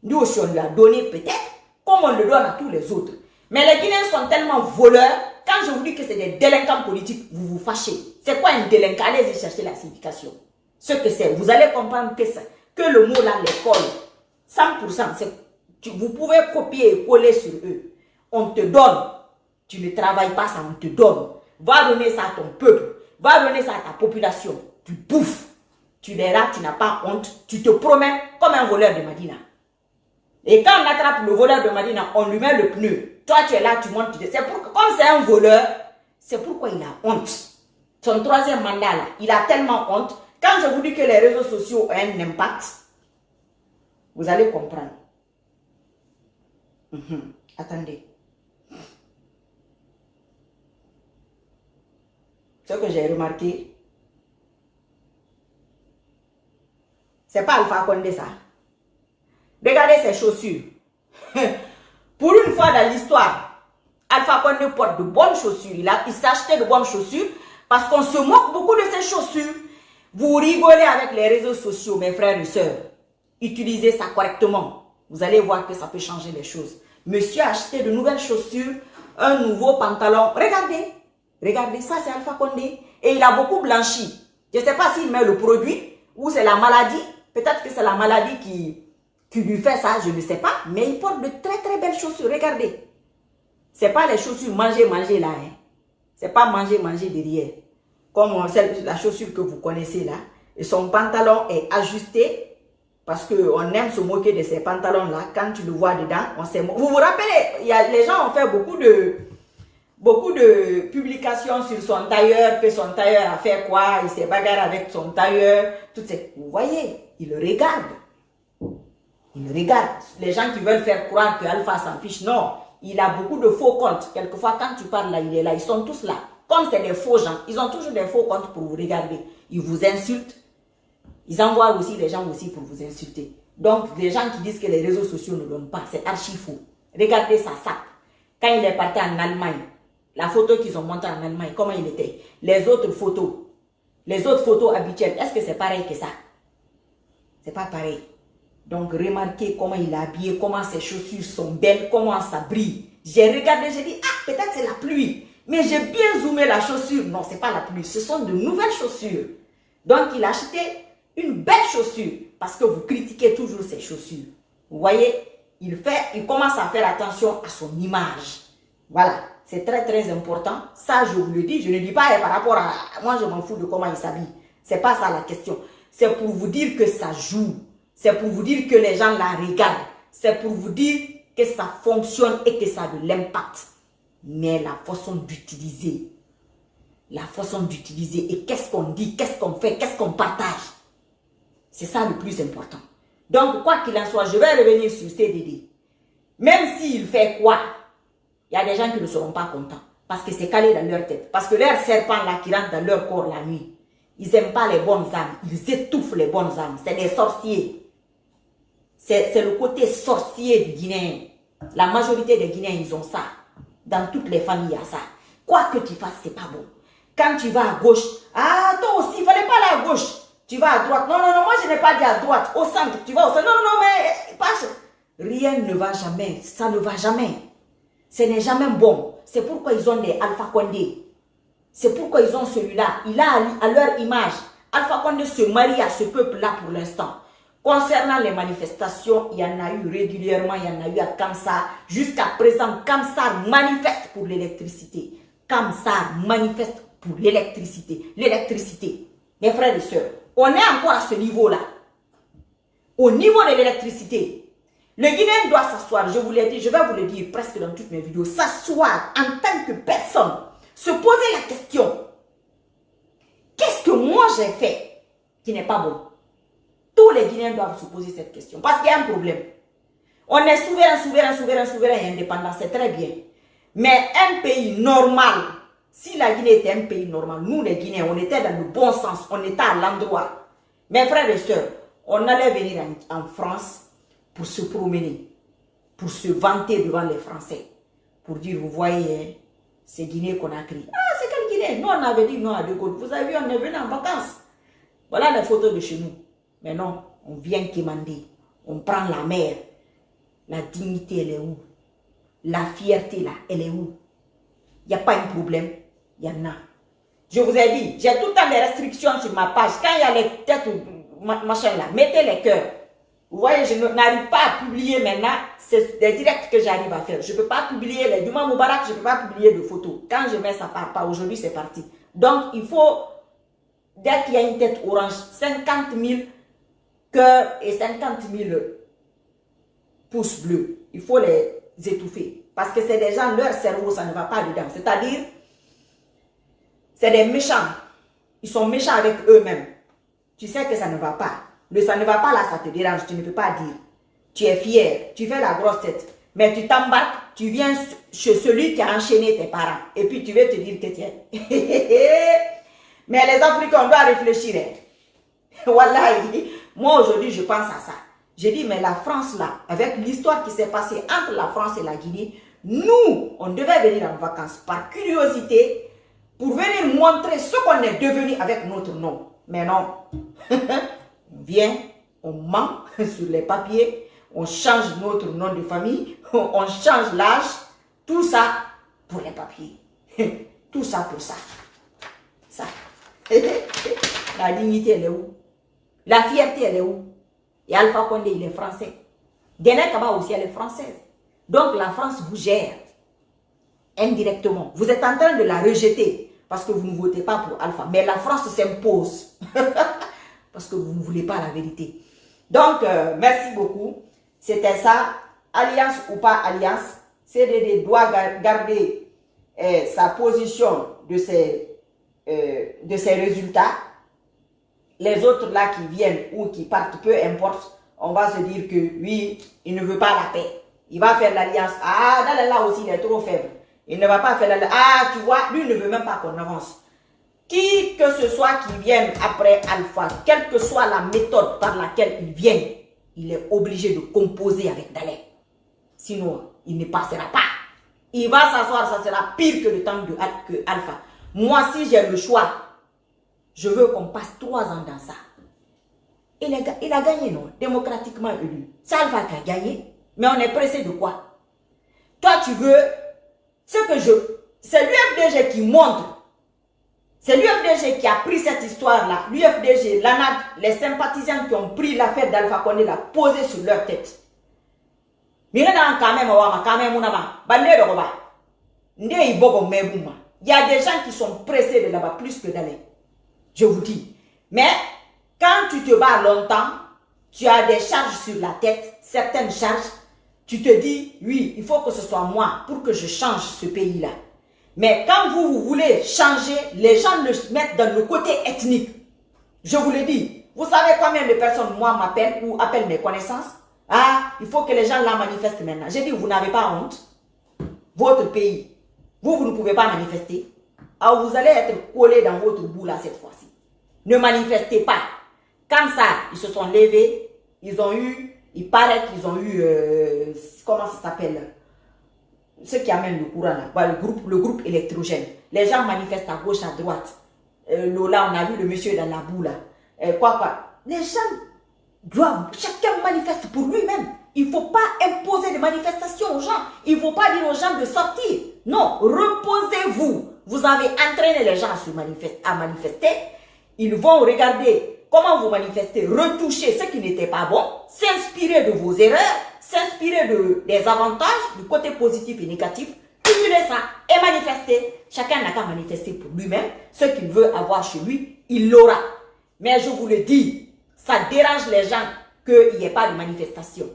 Nous aussi, on lui a donné peut-être, comme on le donne à tous les autres. Mais les Guinéens sont tellement voleurs. Quand je vous dis que c'est des délinquants politiques, vous vous fâchez. C'est quoi un délinquant? Allez-y chercher la signification. Ce que c'est, vous allez comprendre que le mot là, l'école, 100%, vous pouvez copier et coller sur eux. On te donne. Tu ne travailles pas, ça, on te donne. Va donner ça à ton peuple. Va donner ça à ta population. Tu bouffes. Tu verras, tu n'as pas honte. Tu te promènes comme un voleur de Madina. Et quand on attrape le voleur de Madina, on lui met le pneu. Toi, tu es là, tu montes. Comme c'est un voleur, c'est pourquoi il a honte. Son troisième mandat, là, il a tellement honte. Quand je vous dis que les réseaux sociaux ont un impact, vous allez comprendre. Attendez. Ce que j'ai remarqué, c'est pas Alpha Condé ça. Regardez ses chaussures. Pour une fois dans l'histoire, Alpha Condé porte de bonnes chaussures. Il s'est acheté de bonnes chaussures parce qu'on se moque beaucoup de ses chaussures. Vous rigolez avec les réseaux sociaux, mes frères et sœurs. Utilisez ça correctement. Vous allez voir que ça peut changer les choses. Monsieur a acheté de nouvelles chaussures, un nouveau pantalon. Regardez. Regardez, ça c'est Alpha Condé. Et il a beaucoup blanchi. Je ne sais pas s'il met le produit ou c'est la maladie. Peut-être que c'est la maladie qui lui fait ça, je ne sais pas. Mais il porte de très très belles chaussures. Regardez. Ce n'est pas les chaussures manger là. Hein. Ce n'est pas manger derrière. Comme la chaussure que vous connaissez là. Et son pantalon est ajusté. Parce qu'on aime se moquer de ces pantalons-là. Quand tu le vois dedans, on s'est moqué. Vous vous rappelez, les gens ont fait beaucoup de publications sur son tailleur, que son tailleur a fait quoi, il s'est bagarré avec son tailleur. Vous voyez, il le regarde. Il le regarde. Les gens qui veulent faire croire que Alpha s'en fiche, non. Il a beaucoup de faux comptes. Quelquefois, quand tu parles là, il est là. Ils sont tous là. Comme c'est des faux gens, ils ont toujours des faux comptes pour vous regarder. Ils vous insultent. Ils envoient aussi les gens aussi pour vous insulter. Donc, les gens qui disent que les réseaux sociaux ne donnent pas, c'est archi faux. Regardez sa sac. Quand il est parti en Allemagne, la photo qu'ils ont montrée en Allemagne, comment il était. Les autres photos habituelles, est-ce que c'est pareil que ça? C'est pas pareil. Donc, remarquez comment il est habillé, comment ses chaussures sont belles, comment ça brille. J'ai regardé, j'ai dit, ah, peut-être c'est la pluie. Mais j'ai bien zoomé la chaussure. Non, c'est pas la pluie, ce sont de nouvelles chaussures. Donc, il a acheté une belle chaussure parce que vous critiquez toujours ses chaussures. Vous voyez, il commence à faire attention à son image. Voilà, c'est très très important. Ça, je vous le dis, je ne dis pas par rapport à... Moi, je m'en fous de comment il s'habille. C'est pas ça la question. C'est pour vous dire que ça joue. C'est pour vous dire que les gens la regardent. C'est pour vous dire que ça fonctionne et que ça a de l'impact. Mais la façon d'utiliser. La façon d'utiliser et qu'est-ce qu'on dit, qu'est-ce qu'on fait, qu'est-ce qu'on partage. C'est ça le plus important. Donc, quoi qu'il en soit, je vais revenir sur CDD. Même s'il fait quoi, il y a des gens qui ne seront pas contents. Parce que c'est calé dans leur tête. Parce que leurs serpents là qui rentrent dans leur corps la nuit, ils n'aiment pas les bonnes âmes. Ils étouffent les bonnes âmes. C'est des sorciers. C'est le côté sorcier du Guinéen. La majorité des Guinéens, ils ont ça. Dans toutes les familles, il y a ça. Quoi que tu fasses, c'est pas bon. Quand tu vas à gauche, ah, toi aussi, il ne fallait pas aller à gauche. Tu vas à droite. Non, non, non, moi je n'ai pas dit à droite. Au centre, tu vas au centre. Non, non, mais passe. Rien ne va jamais. Ça ne va jamais. Ce n'est jamais bon. C'est pourquoi ils ont des Alpha Condé. C'est pourquoi ils ont celui-là. Il a à leur image. Alpha Condé se marie à ce peuple-là pour l'instant. Concernant les manifestations, il y en a eu régulièrement, il y en a eu à Kamsar. Jusqu'à présent, Kamsar manifeste pour l'électricité. Kamsar manifeste pour l'électricité. L'électricité. Mes frères et sœurs, on est encore à ce niveau-là. Au niveau de l'électricité, le Guinéen doit s'asseoir, je vous l'ai dit, je vais vous le dire presque dans toutes mes vidéos, s'asseoir en tant que personne, se poser la question, qu'est-ce que moi j'ai fait qui n'est pas bon? Tous les Guinéens doivent se poser cette question, parce qu'il y a un problème. On est souverain et indépendant, c'est très bien. Mais un pays normal, si la Guinée était un pays normal, nous les Guinéens, on était dans le bon sens, on était à l'endroit. Mes frères et sœurs, on allait venir en France pour se promener, pour se vanter devant les Français, pour dire, vous voyez, c'est Guinée qu'on a créé. Ah, c'est quelle Guinée? Nous, on avait dit non à De Gaulle. Vous avez vu, on est venu en vacances. Voilà les photos de chez nous. Mais non, on vient quémander, on prend la mer. La dignité, elle est où? La fierté, là, elle est où? Il n'y a pas un problème, il y en a. Je vous ai dit, j'ai tout le temps des restrictions sur ma page. Quand il y a les têtes, machin là, mettez les cœurs. Vous voyez, je n'arrive pas à publier maintenant. C'est des directs que j'arrive à faire. Je ne peux pas publier les Duma Moubarak, je ne peux pas publier de photos. Quand je mets ça part pas, aujourd'hui c'est parti. Donc il faut, dès qu'il y a une tête orange, 50 000 cœurs et 50 000 pouces bleus. Il faut les étouffer. Parce que c'est des gens, leur cerveau, ça ne va pas dedans. C'est-à-dire, c'est des méchants. Ils sont méchants avec eux-mêmes. Tu sais que ça ne va pas. Le ça ne va pas là, ça te dérange. Tu ne peux pas dire. Tu es fier. Tu fais la grosse tête. Mais tu t'embarques. Tu viens chez celui qui a enchaîné tes parents. Et puis tu veux te dire que tu es. Mais les Africains, on doit réfléchir. Voilà. Moi, aujourd'hui, je pense à ça. J'ai dit, mais la France, là, avec l'histoire qui s'est passée entre la France et la Guinée, nous, on devait venir en vacances par curiosité pour venir montrer ce qu'on est devenu avec notre nom. Mais non. On vient, on ment sur les papiers, on change notre nom de famille, on change l'âge, tout ça pour les papiers. Tout ça pour ça. Ça. La dignité, elle est où? La fierté, elle est où? Et Alpha Condé, il est français. Guinée Kaba aussi, elle est française. Donc la France vous gère indirectement. Vous êtes en train de la rejeter parce que vous ne votez pas pour Alpha. Mais la France s'impose parce que vous ne voulez pas la vérité. Donc, merci beaucoup. C'était ça. Alliance ou pas alliance, CDD doit garder sa position de ses résultats. Les autres là qui viennent ou qui partent, peu importe, on va se dire que oui, il ne veut pas la paix. Il va faire l'alliance. Ah, là aussi, il est trop faible. Il ne va pas faire l'alliance. Ah, tu vois, lui ne veut même pas qu'on avance. Qui que ce soit qui vienne après Alpha, quelle que soit la méthode par laquelle il vient, il est obligé de composer avec Dalai. Sinon, il ne passera pas. Il va s'asseoir, ça sera pire que le temps de Alpha. Moi, si j'ai le choix, je veux qu'on passe 3 ans dans ça. Il a gagné, non? Démocratiquement élu. C'est Alpha qui a gagné. Mais on est pressé de quoi? Toi, tu veux... C'est l'UFDG qui montre. C'est l'UFDG qui a pris cette histoire-là. L'UFDG, l'ANAD, les sympathisants qui ont pris l'affaire d'Alpha Condé, l'a posé sur leur tête. Il y a des gens qui sont pressés de là-bas plus que d'aller. Je vous dis. Mais quand tu te bats longtemps, tu as des charges sur la tête, certaines charges, tu te dis, oui, il faut que ce soit moi pour que je change ce pays-là. Mais quand vous voulez changer, les gens le mettent dans le côté ethnique. Je vous le dis. Vous savez combien de personnes, moi, m'appellent ou appellent mes connaissances? Ah, il faut que les gens la manifestent maintenant. J'ai dit, vous n'avez pas honte. Votre pays, vous ne pouvez pas manifester. Alors, vous allez être collés dans votre bout là cette fois-ci. Ne manifestez pas. Comme ça, ils se sont levés. Ils ont eu, il paraît qu'ils ont eu, comment ça s'appelle? Ceux qui amènent le courant là, le groupe électrogène. Les gens manifestent à gauche, à droite. Lola, on a vu le monsieur dans la boue là. Les gens doivent, chacun manifeste pour lui-même. Il ne faut pas imposer des manifestations aux gens. Il ne faut pas dire aux gens de sortir. Non, reposez-vous. Vous avez entraîné les gens à manifester. Ils vont regarder comment vous manifestez, retoucher ce qui n'était pas bon, s'inspirer de vos erreurs, s'inspirer des avantages, du côté positif et négatif, cumuler ça et manifester. Chacun n'a qu'à manifester pour lui-même. Ce qu'il veut avoir chez lui, il l'aura. Mais je vous le dis, ça dérange les gens qu'il n'y ait pas de manifestation.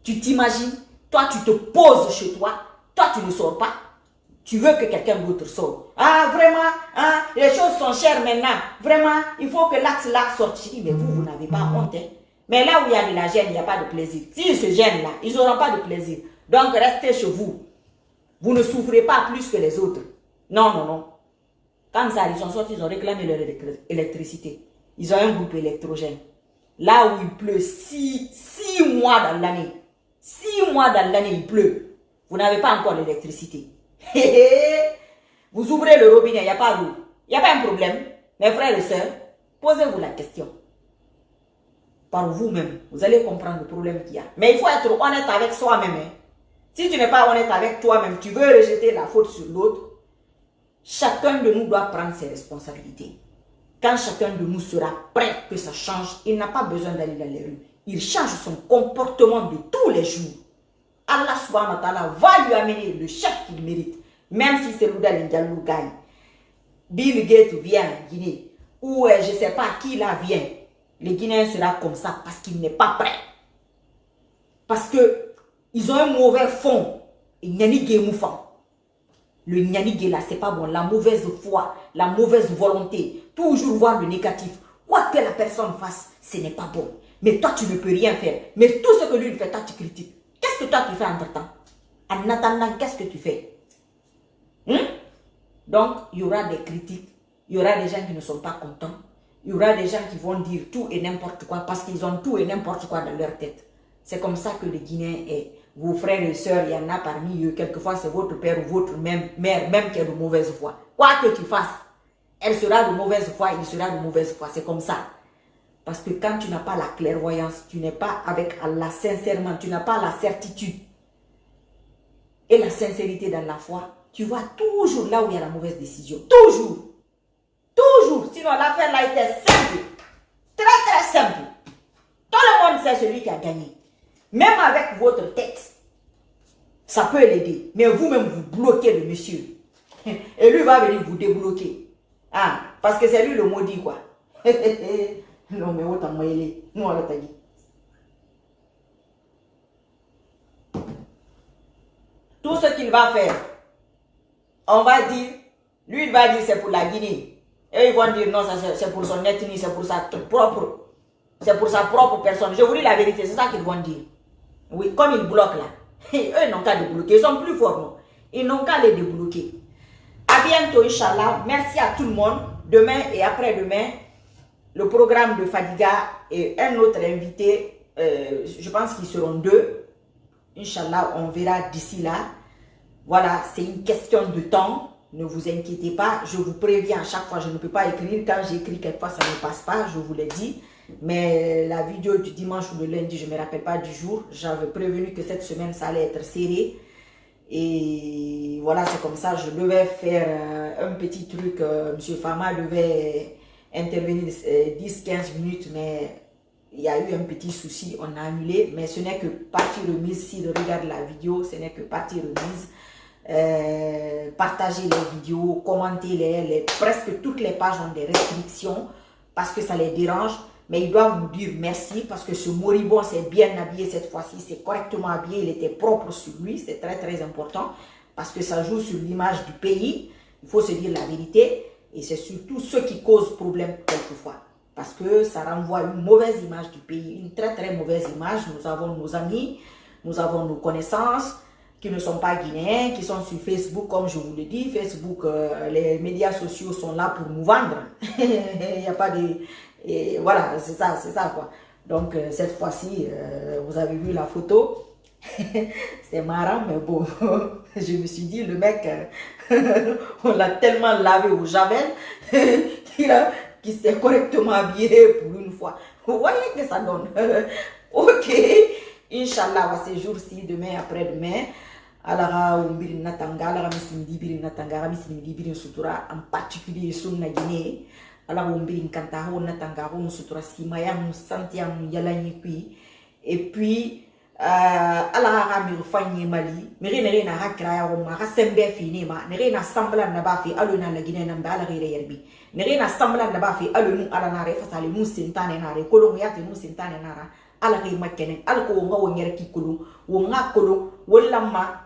Tu t'imagines, toi tu te poses chez toi, toi tu ne sors pas, tu veux que quelqu'un d'autre sorte. Ah vraiment, hein, les choses sont chères maintenant, vraiment, il faut que l'axe là sorte. Je dis, mais vous n'avez pas honte. Hein? Mais là où il y a de la gêne, il n'y a pas de plaisir. S'ils se gênent là, ils n'auront pas de plaisir. Donc restez chez vous. Vous ne souffrez pas plus que les autres. Non, non, non. Quand ça, ils sont sortis, ils ont réclamé leur électricité. Ils ont un groupe électrogène. Là où il pleut 6 mois dans l'année. 6 mois dans l'année, il pleut. Vous n'avez pas encore l'électricité. Vous ouvrez le robinet, il n'y a pas d'eau. Il n'y a pas un problème. Mes frères et sœurs, posez-vous la question. Par vous-même, vous allez comprendre le problème qu'il y a. Mais il faut être honnête avec soi-même. Hein. Si tu n'es pas honnête avec toi-même, tu veux rejeter la faute sur l'autre, chacun de nous doit prendre ses responsabilités. Quand chacun de nous sera prêt que ça change, il n'a pas besoin d'aller dans les rues. Il change son comportement de tous les jours. Allah subhanahu wa ta'ala va lui amener le chef qu'il mérite. Même si c'est Louda Ndialou gagne. Bill Gates vient en Guinée. Ou je ne sais pas qui là vient. Le Guinéen sera comme ça parce qu'il n'est pas prêt. Parce que ils ont un mauvais fond. Le Nyani là, c'est pas bon. La mauvaise foi, la mauvaise volonté. Toujours voir le négatif. Quoi que la personne fasse, ce n'est pas bon. Mais toi, tu ne peux rien faire. Mais tout ce que lui fait, toi, tu critiques. Qu'est-ce que toi, tu fais entre-temps? En attendant, qu'est-ce que tu fais? Donc, il y aura des critiques. Il y aura des gens qui ne sont pas contents. Il y aura des gens qui vont dire tout et n'importe quoi parce qu'ils ont tout et n'importe quoi dans leur tête. C'est comme ça que le Guinéen est. Vos frères et sœurs, il y en a parmi eux. Quelquefois, c'est votre père ou votre mère même qui est de mauvaise foi. Quoi que tu fasses, elle sera de mauvaise foi, il sera de mauvaise foi. C'est comme ça. Parce que quand tu n'as pas la clairvoyance, tu n'es pas avec Allah sincèrement, tu n'as pas la certitude et la sincérité dans la foi, tu vas toujours là où il y a la mauvaise décision. Toujours. Toujours. Sinon, l'affaire là était simple. Très, très simple. Tout le monde sait celui qui a gagné. Même avec votre tête, ça peut l'aider. Mais vous-même, vous bloquez le monsieur. Et lui va venir vous débloquer. Ah, parce que c'est lui le maudit, quoi. Non, mais autant moi, il est. Nous, on l'a dit. Tout ce qu'il va faire, on va dire, lui, il va dire c'est pour la Guinée. Et ils vont dire non, c'est pour son ethnie, c'est pour sa propre personne. Je vous dis la vérité, c'est ça qu'ils vont dire. Oui, comme ils bloquent là. Eux n'ont qu'à débloquer. Ils sont plus forts, non? Ils n'ont qu'à les débloquer. À bientôt, Inch'Allah. Merci à tout le monde. demain et après-demain, le programme de Fadiga et un autre invité, je pense qu'ils seront deux. Inch'Allah, on verra d'ici là. Voilà, c'est une question de temps. Ne vous inquiétez pas. Je vous préviens à chaque fois, je ne peux pas écrire. Quand j'écris quelque fois, ça ne passe pas, je vous l'ai dit. Mais la vidéo du dimanche ou le lundi, je ne me rappelle pas du jour. J'avais prévenu que cette semaine, ça allait être serré. Et voilà, c'est comme ça. Je devais faire un petit truc. Monsieur Fama devait intervenir 10-15 minutes, mais il y a eu un petit souci, on a annulé, mais ce n'est que partie remise. Si je regarde la vidéo, ce n'est que partie remise. Partagez les vidéos, commentez-les. Presque toutes les pages ont des restrictions parce que ça les dérange. Mais ils doivent vous dire merci parce que ce moribond s'est bien habillé cette fois-ci, c'est correctement habillé, il était propre sur lui, c'est très très important parce que ça joue sur l'image du pays. Il faut se dire la vérité et c'est surtout ce qui cause problème quelquefois. Parce que ça renvoie une mauvaise image du pays, une très très mauvaise image. Nous avons nos amis, nous avons nos connaissances qui ne sont pas guinéens, qui sont sur Facebook, comme je vous le dis. Facebook, les médias sociaux sont là pour nous vendre. Il n'y a pas de... Et voilà, c'est ça quoi. Donc cette fois-ci, vous avez vu la photo. C'est marrant, mais bon, je me suis dit, le mec, on l'a tellement lavé au javel qu'il s'est correctement habillé pour une fois. Vous voyez que ça donne. Ok, Inch'Allah, ces jours-ci, demain, après-demain, alara umbiri natanga, alara misimidi biri natanga, alara misimidi biri sutura, en particulier sur la Guinée, alara umbiri nkanta, on natanga, on sutura simaya, on santiam yalanyi et puis alara mi refanyi mali, mire nere na hakraya o ma rasembe fini ma, nere na sambla na bafi, alu na la Guinée na mbala rire yerbi. Nere na sambla na bafi, alu nu ala na re fasali nu sintane na re, kolongo yate nu sintane na ra, ala re makene, ala ko nga wonyere ki kulu, wonga kulu, wala ma.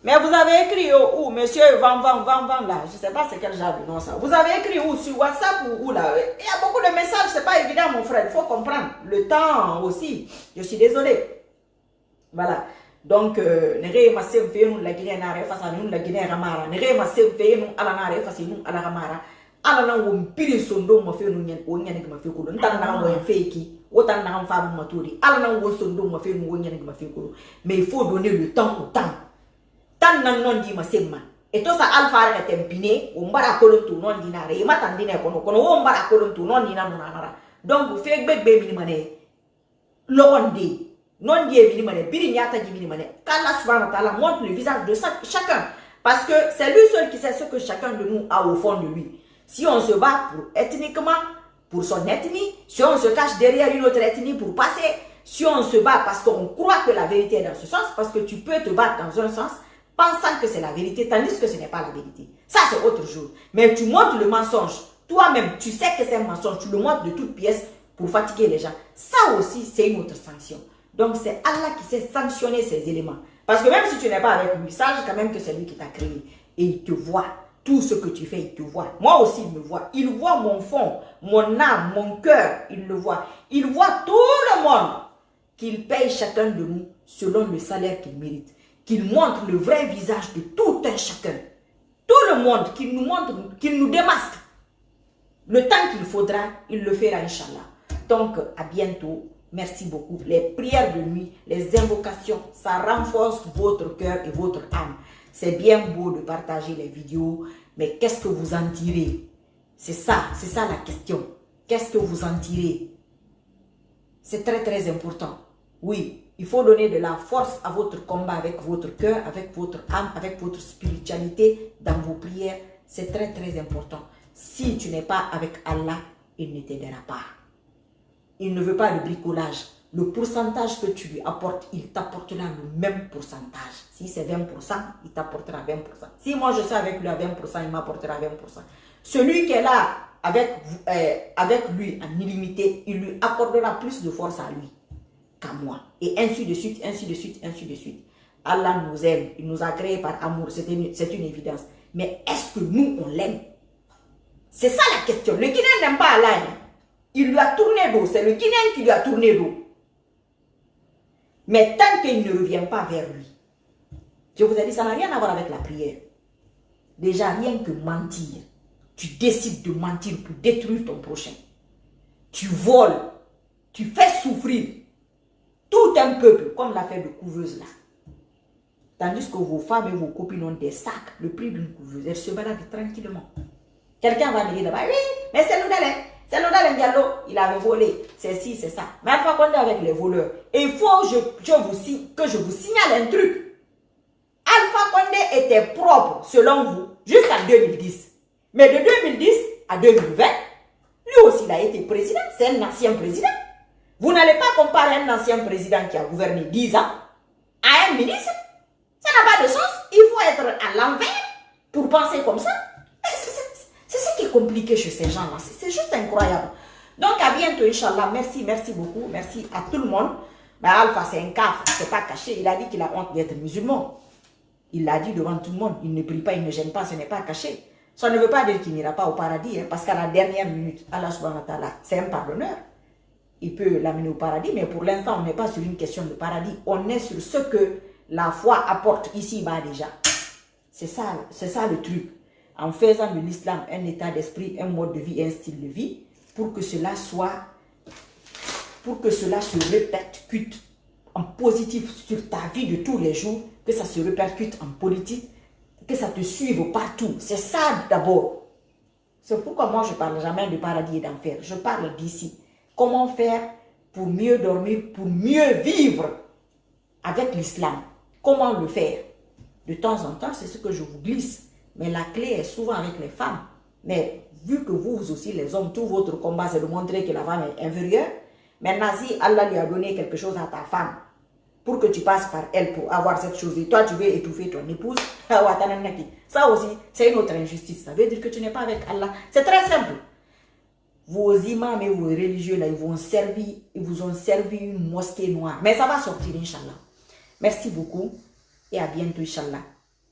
Mais vous avez écrit où, monsieur Van là, je ne sais pas c'est quel genre de nom ça. Vous avez écrit où, sur WhatsApp ou où là? Il y a beaucoup de messages, c'est pas évident mon frère, il faut comprendre. Le temps aussi, je suis désolé. Voilà. Donc, nere ma sem fe nous la Guinée nare face à nous la Guinée ramara. Nere ma sem fe nous ala nare face nous ala ramara. Ala na wo mpiri sondo ma fe nous nyen o nyen ma fe ko. Ntan na wo feki. Autant na fa ma touri. Ala na wo sondo ma fe nous o nyen ma fe ko. Mais il faut donner le temps au temps. Tan nan non di ma semma. Et tout ça alpha est tempiné, on mbara kolontu non di nare. E matandine kono wo mbara kolontu non di na nara. Donc vous faites bébé minimane. Londi. Non di e minimane. Biri nyata di minimane. Qu'Allah subhanahu wa ta'ala montre le visage de chacun. Parce que c'est lui seul qui sait ce que chacun de nous a au fond de lui. Si on se bat pour ethniquement, pour son ethnie, si on se cache derrière une autre ethnie pour passer, si on se bat parce qu'on croit que la vérité est dans ce sens, parce que tu peux te battre dans un sens, pensant que c'est la vérité, tandis que ce n'est pas la vérité. Ça, c'est autre chose. Mais tu montres le mensonge. Toi-même, tu sais que c'est un mensonge. Tu le montres de toutes pièces pour fatiguer les gens. Ça aussi, c'est une autre sanction. Donc, c'est Allah qui sait sanctionner ces éléments. Parce que même si tu n'es pas avec lui, sache quand même que c'est lui qui t'a créé. Et il te voit. Tout ce que tu fais, il te voit. Moi aussi, il me voit. Il voit mon fond, mon âme, mon cœur. Il le voit. Il voit tout le monde. Qu'il paye chacun de nous selon le salaire qu'il mérite. Qu'il montre le vrai visage de tout un chacun. Tout le monde, qu'il nous montre, qu'il nous démasque. Le temps qu'il faudra, il le fera, Inch'Allah. Donc, à bientôt. Merci beaucoup. Les prières de nuit, les invocations, ça renforce votre cœur et votre âme. C'est bien beau de partager les vidéos, mais qu'est-ce que vous en tirez? C'est ça la question. Qu'est-ce que vous en tirez? C'est très très important. Oui. Il faut donner de la force à votre combat avec votre cœur, avec votre âme, avec votre spiritualité dans vos prières. C'est très très important. Si tu n'es pas avec Allah, il ne t'aidera pas. Il ne veut pas de bricolage. Le pourcentage que tu lui apportes, il t'apportera le même pourcentage. Si c'est 20%, il t'apportera 20%. Si moi je suis avec lui à 20%, il m'apportera 20%. Celui qui est là avec lui en illimité, il lui accordera plus de force à lui qu'à moi. Et ainsi de suite, ainsi de suite, ainsi de suite. Allah nous aime, il nous a créés par amour, c'est une évidence. Mais est-ce que nous, on l'aime? C'est ça la question. Le Guinéen n'aime pas Allah. Il lui a tourné dos, c'est le Guinéen qui lui a tourné dos. Mais tant qu'il ne revient pas vers lui, Je vous ai dit, ça n'a rien à voir avec la prière. Déjà, rien que mentir. Tu décides de mentir pour détruire ton prochain. Tu voles. Tu fais souffrir tout un peuple, comme l'affaire de couveuse là. Tandis que vos femmes et vos copines ont des sacs, le prix d'une couveuse. Elles se baladent tranquillement. Quelqu'un va me dire là-bas, oui, mais c'est Lodalen Diallo, il avait volé. C'est ci, c'est ça. Mais Alpha Condé avec les voleurs. Et il faut que je vous signale un truc. Alpha Condé était propre, selon vous, jusqu'en 2010. Mais de 2010 à 2020, lui aussi, il a été président. C'est un ancien président. Vous n'allez pas comparer un ancien président qui a gouverné 10 ans à un ministre. Ça n'a pas de sens. Il faut être à l'envers pour penser comme ça. C'est ce qui est compliqué chez ces gens-là. C'est juste incroyable. Donc, à bientôt, Inch'Allah. Merci, merci beaucoup. Merci à tout le monde. Mais Alpha, c'est un caf. C'est pas caché. Il a dit qu'il a honte d'être musulman. Il l'a dit devant tout le monde. Il ne prie pas, il ne gêne pas. Ce n'est pas caché. Ça ne veut pas dire qu'il n'ira pas au paradis. Hein, parce qu'à la dernière minute, Allah subhanahu wa ta'ala, c'est un pardonneur. Il peut l'amener au paradis. Mais pour l'instant, on n'est pas sur une question de paradis. On est sur ce que la foi apporte ici-bas déjà. C'est ça le truc. En faisant de l'islam un état d'esprit, un mode de vie, un style de vie, pour que cela se répercute en positif sur ta vie de tous les jours, que ça se répercute en politique, que ça te suive partout. C'est ça d'abord. C'est pourquoi moi je ne parle jamais de paradis et d'enfer. Je parle d'ici. Comment faire pour mieux dormir, pour mieux vivre avec l'islam. Comment le faire? De temps en temps, c'est ce que je vous glisse. Mais la clé est souvent avec les femmes. Mais vu que vous aussi, les hommes, tout votre combat, c'est de montrer que la femme est inférieure. Maintenant, si Allah lui a donné quelque chose à ta femme, pour que tu passes par elle pour avoir cette chose, et toi, tu veux étouffer ton épouse, ça aussi, c'est une autre injustice. Ça veut dire que tu n'es pas avec Allah. C'est très simple. Vos imams et vos religieux, là, ils vous ont servi une mosquée noire. Mais ça va sortir, Inch'Allah. Merci beaucoup et à bientôt, Inch'Allah.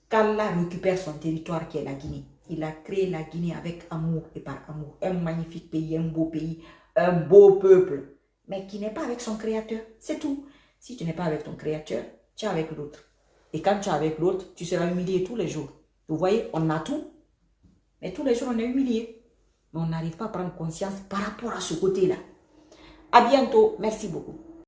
Qu'Allah récupère son territoire qui est la Guinée. Il a créé la Guinée avec amour et par amour. Un magnifique pays, un beau peuple. Mais qui n'est pas avec son créateur. C'est tout. Si tu n'es pas avec ton créateur, tu es avec l'autre. Et quand tu es avec l'autre, tu seras humilié tous les jours. Vous voyez, on a tout. Mais tous les jours, on est humilié. Mais on n'arrive pas à prendre conscience par rapport à ce côté-là. À bientôt. Merci beaucoup.